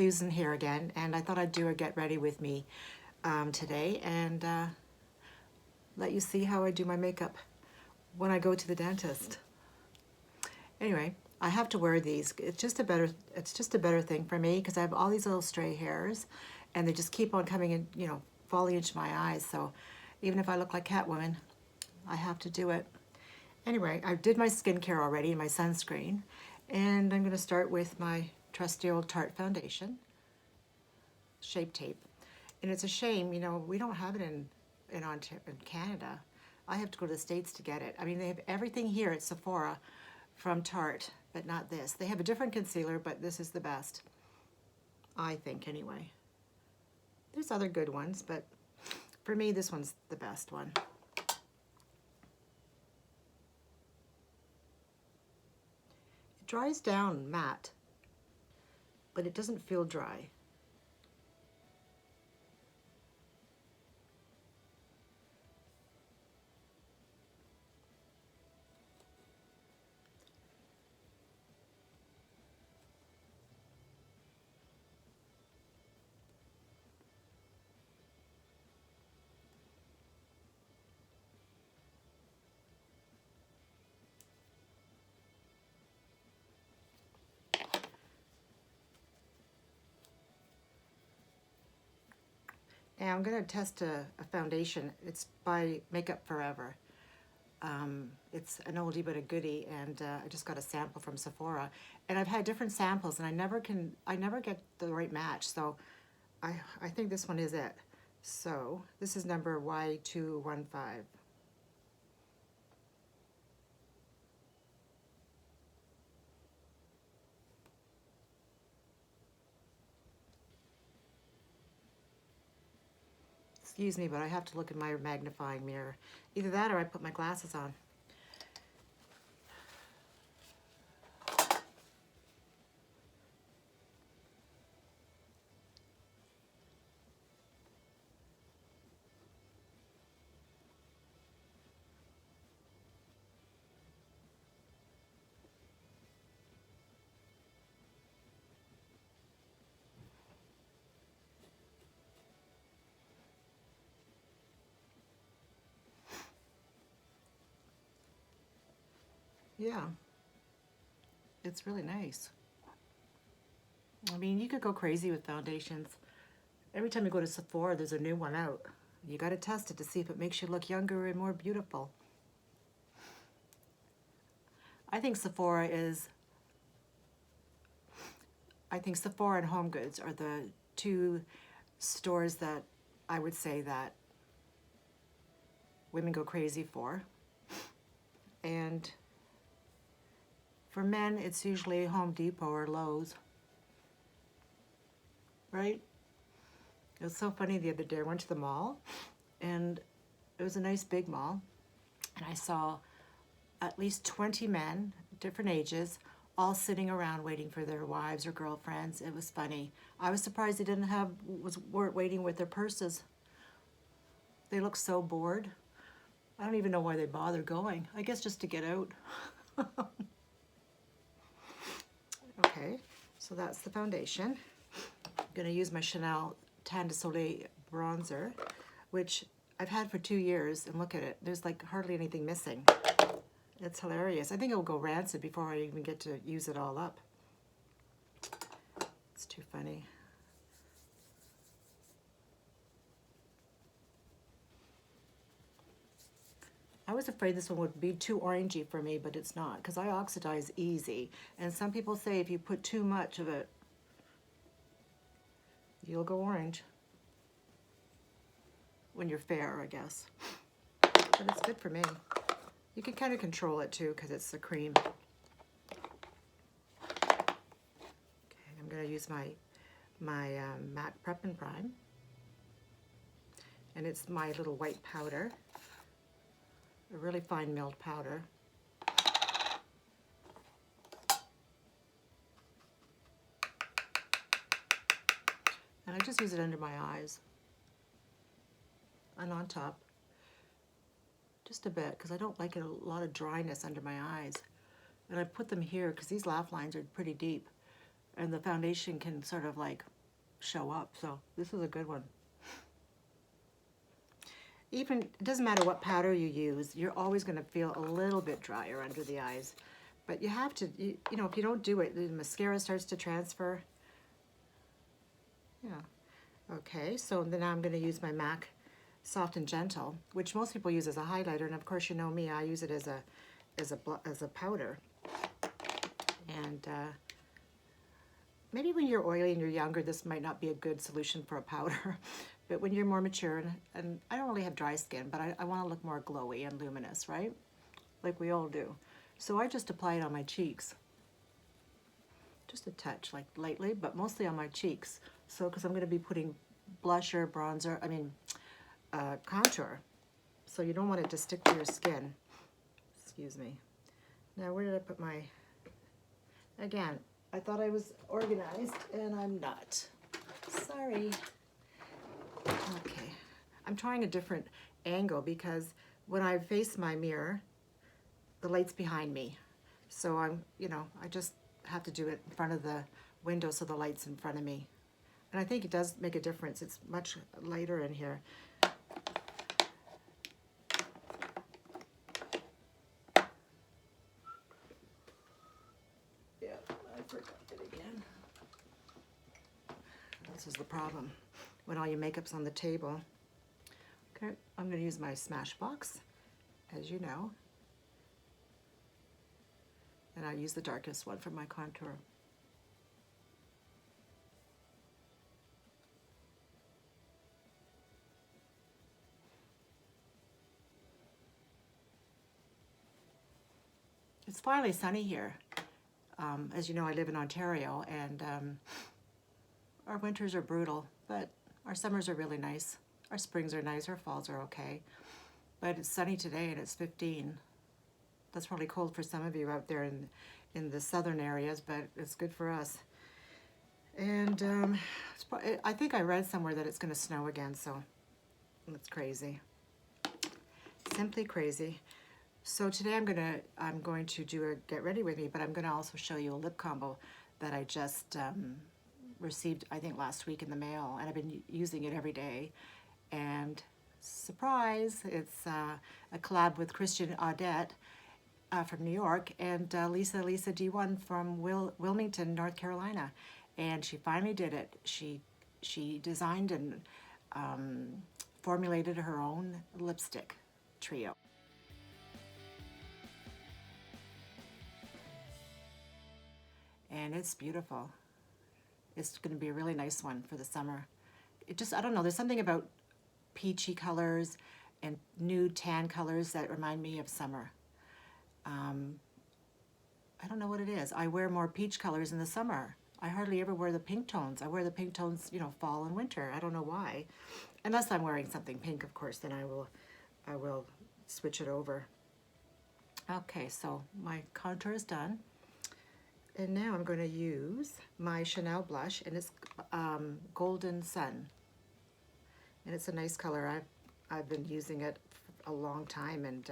Susan here again, and I thought I'd do a get ready with me today and let you see how I do my makeup when I go to the dentist. Anyway, I have to wear these. It's just a better thing for me because I have all these little stray hairs and they just keep on coming in, you know, falling into my eyes. So even if I look like Catwoman, I have to do it. Anyway, I did my skincare already, my sunscreen, and I'm going to start with my trusty old Tarte foundation, Shape Tape. And it's a shame, you know, we don't have it in Canada. I have to go to the States to get it. I mean, they have everything here at Sephora from Tarte, but not this. They have a different concealer, but this is the best, I think, anyway. There's other good ones, but for me, this one's the best one. It dries down matte, but it doesn't feel dry. And I'm going to test a foundation. It's by Makeup Forever. It's an oldie but a goodie, and I just got a sample from Sephora. And I've had different samples, and I never get the right match. So I think this one is it. So this is number Y215. Excuse me, but I have to look in my magnifying mirror. Either that or I put my glasses on. Yeah, it's really nice. I mean, you could go crazy with foundations. Every time you go to Sephora, there's a new one out. You got to test it to see if it makes you look younger and more beautiful. I think Sephora and Home Goods are the two stores that I would say that women go crazy for. And for men, it's usually Home Depot or Lowe's, right? It was so funny the other day. I went to the mall, and it was a nice big mall, and I saw at least 20 men, different ages, all sitting around waiting for their wives or girlfriends. It was funny. I was surprised they weren't waiting with their purses. They looked so bored. I don't even know why they bother going. I guess just to get out. Okay, so that's the foundation. I'm going to use my Chanel Tan de Soleil bronzer, which I've had for 2 years, and look at it. There's like hardly anything missing. It's hilarious. I think it will go rancid before I even get to use it all up. It's too funny. I was afraid this one would be too orangey for me, but it's not, because I oxidize easy. And some people say if you put too much of it, you'll go orange. When you're fair, I guess. But it's good for me. You can kind of control it too, because it's the cream. Okay, I'm going to use my MAC Prep and Prime. And it's my little white powder. A really fine milled powder. And I just use it under my eyes and on top. Just a bit, because I don't like a lot of dryness under my eyes. And I put them here because these laugh lines are pretty deep. And the foundation can sort of like show up. So this is a good one. Even, it doesn't matter what powder you use, you're always going to feel a little bit drier under the eyes. But you have to, you know, if you don't do it, the mascara starts to transfer. Yeah. Okay, so then I'm going to use my MAC Soft and Gentle, which most people use as a highlighter, and of course you know me, I use it as a powder. And maybe when you're oily and you're younger, this might not be a good solution for a powder. But when you're more mature, and I don't really have dry skin, but I want to look more glowy and luminous, right? Like we all do. So I just apply it on my cheeks. Just a touch, like lightly, but mostly on my cheeks. So, because I'm going to be putting blusher, bronzer, contour. So you don't want it to stick to your skin. Excuse me. Now, where did I put my... Again, I thought I was organized, and I'm not. Sorry. Okay. I'm trying a different angle because when I face my mirror, the light's behind me. So I'm, you know, I just have to do it in front of the window so the light's in front of me. And I think it does make a difference. It's much lighter in here. Yeah, I forgot it again. This is the problem when all your makeup's on the table. Okay, I'm going to use my Smashbox, as you know. And I use the darkest one for my contour. It's finally sunny here. As you know, I live in Ontario, and our winters are brutal, but our summers are really nice. Our springs are nice, our falls are okay. But it's sunny today and it's 15. That's probably cold for some of you out there in the southern areas, but it's good for us. And I think I read somewhere that it's going to snow again, so it's crazy. Simply crazy. So today I'm going to do a get ready with me, but I'm going to also show you a lip combo that I just received, I think, last week in the mail, and I've been using it every day. And surprise, it's a collab with Christian Audette from New York, and LisaLisaD1 from Wilmington, North Carolina. And she finally did it. She designed and formulated her own lipstick trio. And it's beautiful. It's going to be a really nice one for the summer. It just, I don't know, there's something about peachy colors and nude tan colors that remind me of summer. I don't know what it is. I wear more peach colors in the summer. I hardly ever wear the pink tones. I wear the pink tones, you know, fall and winter. I don't know why. Unless I'm wearing something pink, of course, then I will switch it over. Okay, so my contour is done. And now I'm going to use my Chanel blush, and it's Golden Sun. And it's a nice color. I've been using it for a long time, and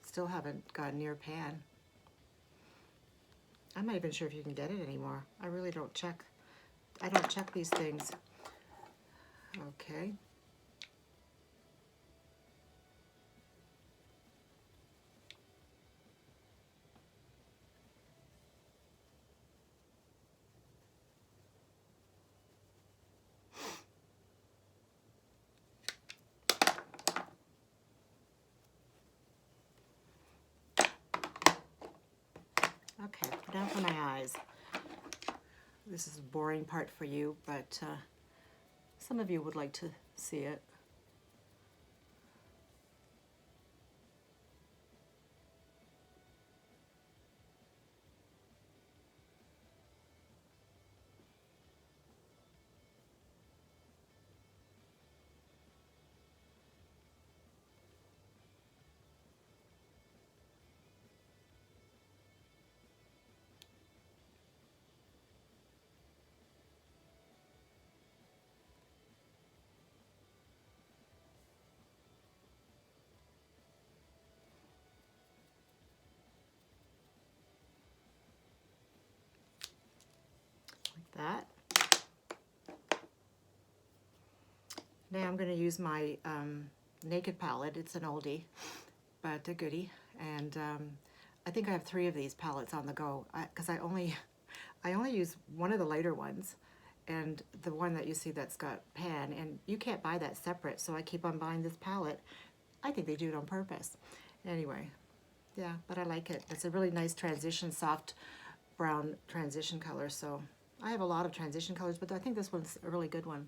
still haven't gotten near pan. I'm not even sure if you can get it anymore. I really don't check. I don't check these things. Okay. Okay, now for my eyes. This is a boring part for you, but some of you would like to see it. that. Now I'm going to use my Naked palette. It's an oldie, but a goodie. And I think I have 3 of these palettes on the go because I only use one of the lighter ones and the one that you see that's got pan, and you can't buy that separate, so I keep on buying this palette. I think they do it on purpose. Anyway, yeah, but I like it. It's a really nice transition, soft brown transition color. So I have a lot of transition colors, but I think this one's a really good one.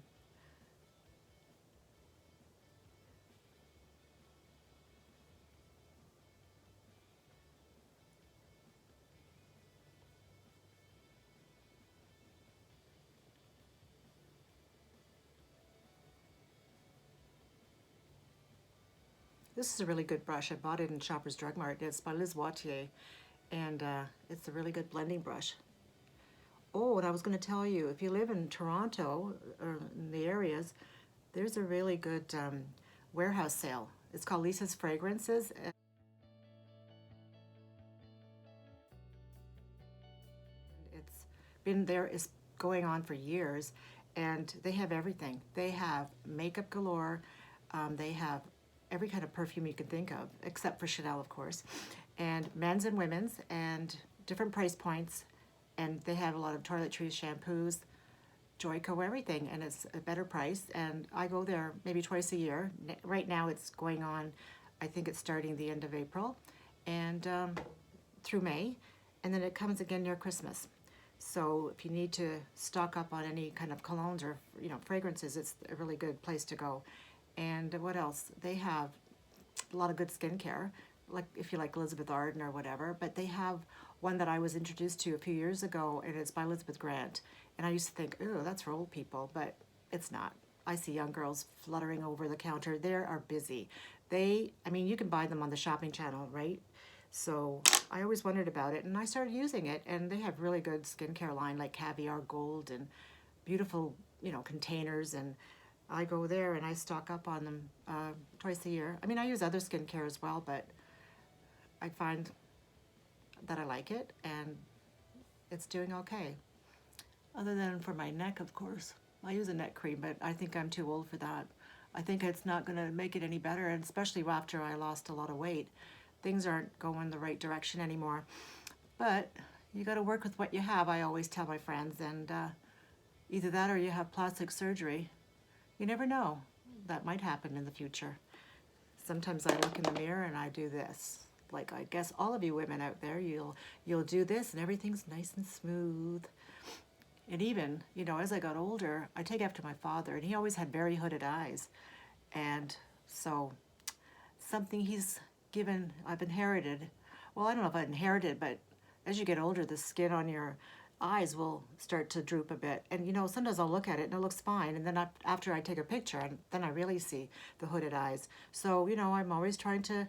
This is a really good brush. I bought it in Shoppers Drug Mart. It's by LisaLisaD1, and it's a really good blending brush. Oh, and I was going to tell you, if you live in Toronto or in the areas, there's a really good warehouse sale. It's called Lisa's Fragrances. It's been there, is going on for years, and they have everything. They have makeup galore. They have every kind of perfume you can think of, except for Chanel, of course, and men's and women's, and different price points. And they have a lot of toiletries, shampoos, Joico, everything, and it's a better price. And I go there maybe twice a year. Right now it's going on, I think it's starting the end of April, and through May, and then it comes again near Christmas. So if you need to stock up on any kind of colognes or fragrances, it's a really good place to go. And what else? They have a lot of good skincare, like if you like Elizabeth Arden or whatever, but they have one that I was introduced to a few years ago, and it's by Elizabeth Grant. And I used to think, oh, that's for old people, but it's not. I see young girls fluttering over the counter. They are busy. I mean, you can buy them on the shopping channel, right? So I always wondered about it, and I started using it, and they have really good skincare line, like Caviar Gold and beautiful, containers, and I go there and I stock up on them twice a year. I mean, I use other skincare as well, but I find that I like it, and it's doing okay. Other than for my neck, of course. I use a neck cream, but I think I'm too old for that. I think it's not going to make it any better, and especially after I lost a lot of weight. Things aren't going the right direction anymore. But you got to work with what you have, I always tell my friends, and either that or you have plastic surgery. You never know. That might happen in the future. Sometimes I look in the mirror and I do this. Like, I guess all of you women out there, you'll do this and everything's nice and smooth. And even, as I got older, I take after my father, and he always had very hooded eyes. And so something I've inherited. Well, I don't know if I inherited, but as you get older, the skin on your eyes will start to droop a bit. And sometimes I'll look at it and it looks fine, and then after I take a picture, and then I really see the hooded eyes. So I'm always trying to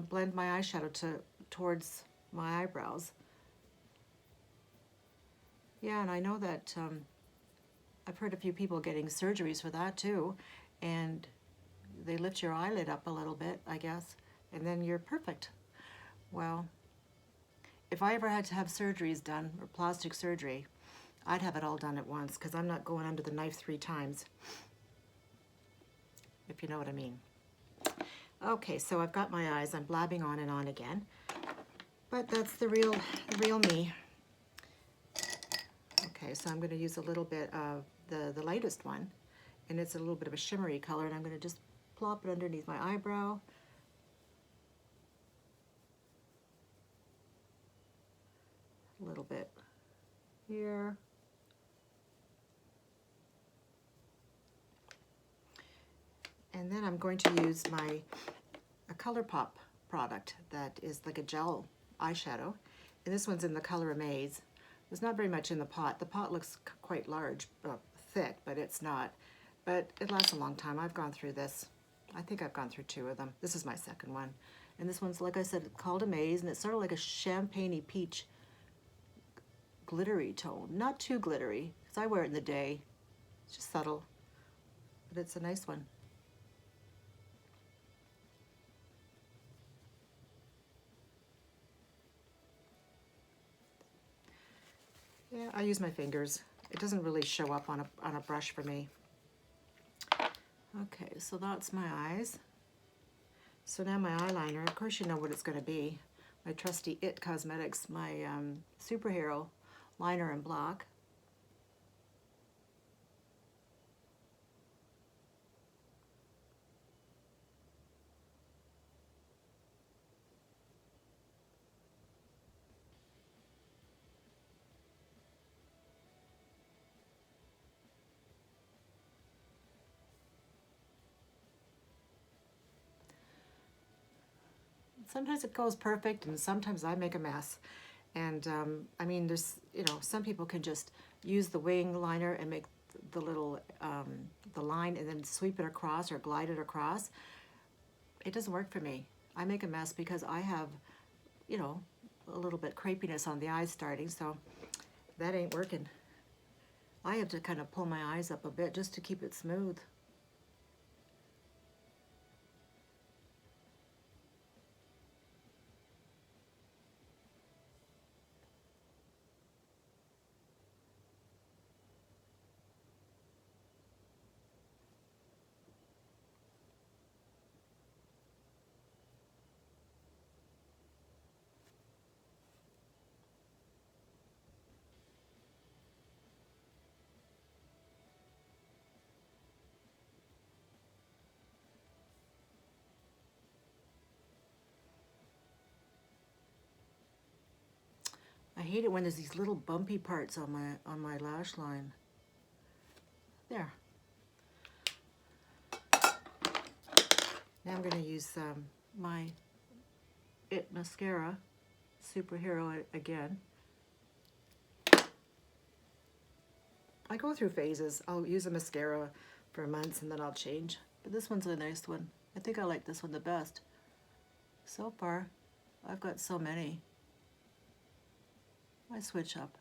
blend my eyeshadow towards my eyebrows. Yeah, and I know that I've heard a few people getting surgeries for that too, and they lift your eyelid up a little bit, I guess, and then you're perfect. Well, if I ever had to have surgeries done, or plastic surgery, I'd have it all done at once, because I'm not going under the knife 3 times, if you know what I mean. Okay, so I've got my eyes. I'm blabbing on and on again, but that's the real me. Okay, so I'm going to use a little bit of the lightest one, and it's a little bit of a shimmery color, and I'm going to just plop it underneath my eyebrow. A little bit here. And then I'm going to use a Colourpop product that is like a gel eyeshadow. And this one's in the color Amaze. There's not very much in the pot. The pot looks quite large, thick, but it's not. But it lasts a long time. I've gone through this. I think I've gone through 2 of them. This is my second one. And this one's, like I said, called Amaze, and it's sort of like a champagne-y peach glittery tone. Not too glittery, because I wear it in the day. It's just subtle, but it's a nice one. Yeah, I use my fingers. It doesn't really show up on a brush for me. Okay, so that's my eyes. So now my eyeliner, of course you know what it's going to be. My trusty It Cosmetics, my superhero liner in black. Sometimes it goes perfect and sometimes I make a mess. And I mean, there's, you know, some people can just use the wing liner and make the little, the line and then sweep it across or glide it across. It doesn't work for me. I make a mess because I have, you know, a little bit crepiness on the eyes starting, so that ain't working. I have to kind of pull my eyes up a bit just to keep it smooth. I hate it when there's these little bumpy parts on my lash line. There. Now I'm going to use my It mascara, superhero again. I go through phases. I'll use a mascara for months and then I'll change. But this one's a nice one. I think I like this one the best. So far, I've got so many. I switch up.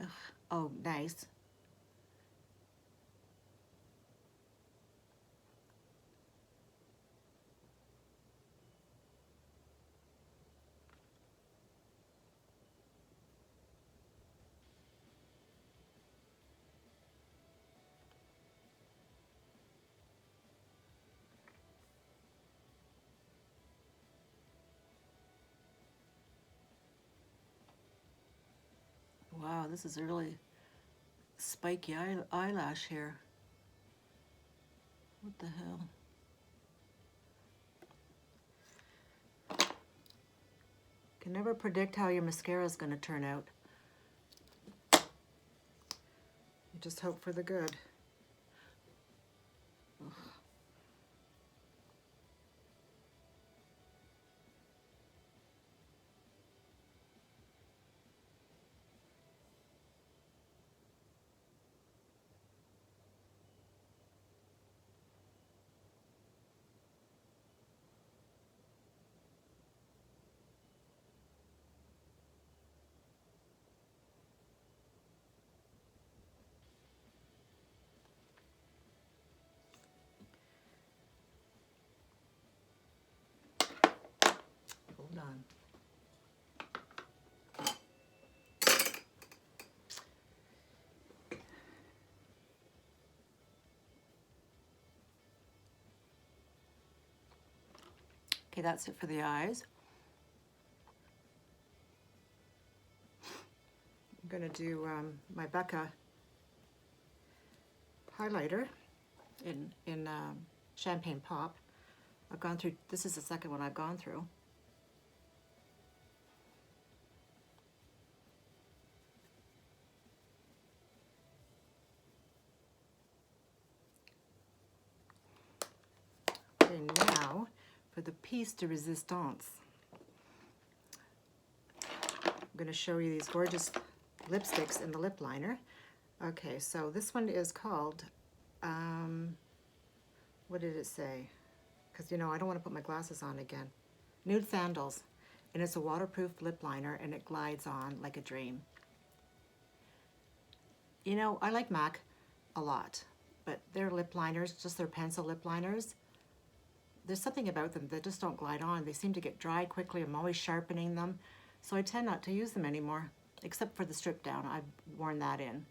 Ugh. Oh, nice. Wow, this is a really spiky eyelash here. What the hell? Can never predict how your mascara is going to turn out. You just hope for the good. Ugh. Hold on. Okay, that's it for the eyes. I'm going to do my Becca highlighter in Champagne Pop. I've gone through, this is the second one I've gone through. Okay, now for the piece de resistance. I'm going to show you these gorgeous lipsticks in the lip liner. Okay, so this one is called, what did it say? Because, you know, I don't want to put my glasses on again. Nude Sandals. And it's a waterproof lip liner and it glides on like a dream. You know, I like MAC a lot, but their lip liners, just their pencil lip liners, there's something about them that just don't glide on. They seem to get dry quickly. I'm always sharpening them. So I tend not to use them anymore, except for the strip down. I've worn that in.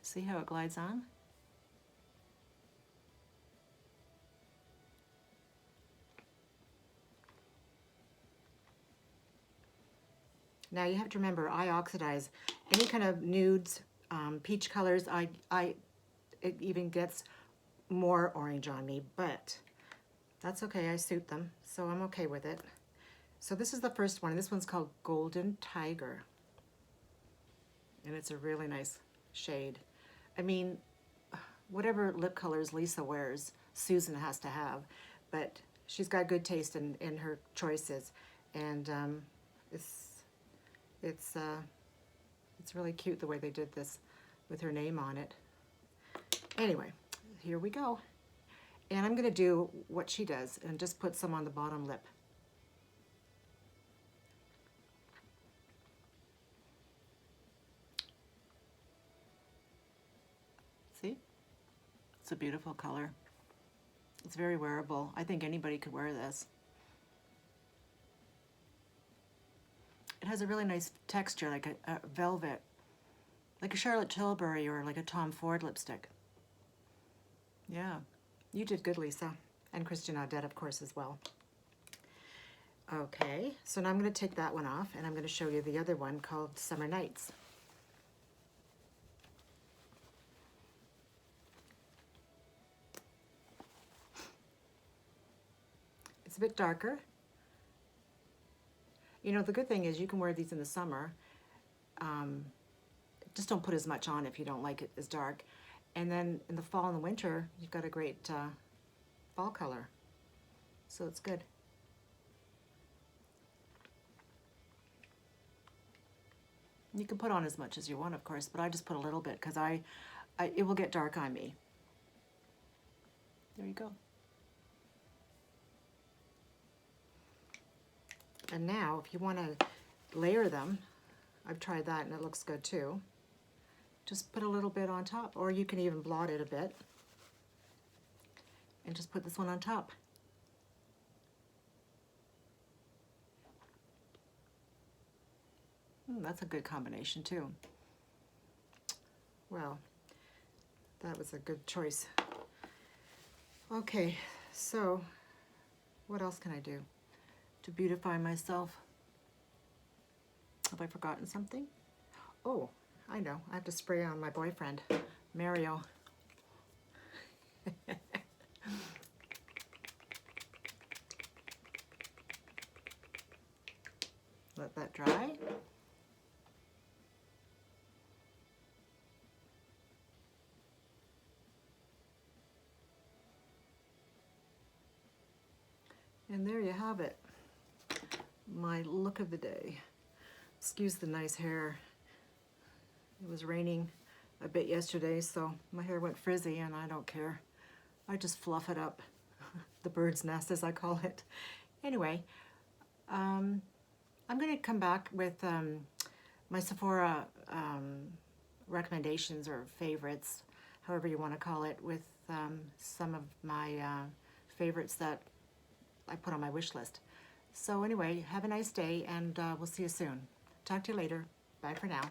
See how it glides on? Now you have to remember, I oxidize any kind of nudes, peach colors. It even gets more orange on me, but that's okay. I suit them, so I'm okay with it. So this is the first one. This one's called Golden Tiger, and it's a really nice shade. I mean, whatever lip colors Lisa wears, Susan has to have, but she's got good taste in her choices, and it's really cute the way they did this with her name on it. Anyway, here we go. And I'm gonna do what she does and just put some on the bottom lip. See? It's a beautiful color. It's very wearable. I think anybody could wear this. It has a really nice texture, like a velvet, like a Charlotte Tilbury or like a Tom Ford lipstick. Yeah, you did good, Lisa. And Christian Audette, of course, as well. Okay, so now I'm going to take that one off, and I'm going to show you the other one called Summer Nights. It's a bit darker. You know, the good thing is you can wear these in the summer. Just don't put as much on if you don't like it as dark. And then in the fall and the winter, you've got a great fall color. So it's good. You can put on as much as you want, of course, but I just put a little bit because it will get dark on me. There you go. And now, if you want to layer them, I've tried that and it looks good too. Just put a little bit on top, or you can even blot it a bit and just put this one on top. That's a good combination too. Well, that was a good choice. Okay, so what else can I do to beautify myself? Have I forgotten something? Oh, I know. I have to spray on my boyfriend, Mario. Let that dry. And there you have it. My look of the day. Excuse the nice hair. It was raining a bit yesterday, so my hair went frizzy, and I don't care. I just fluff it up. The bird's nest, as I call it. Anyway, I'm going to come back with my Sephora recommendations or favorites, however you want to call it, with some of my favorites that I put on my wish list. So anyway, have a nice day, and we'll see you soon. Talk to you later. Bye for now.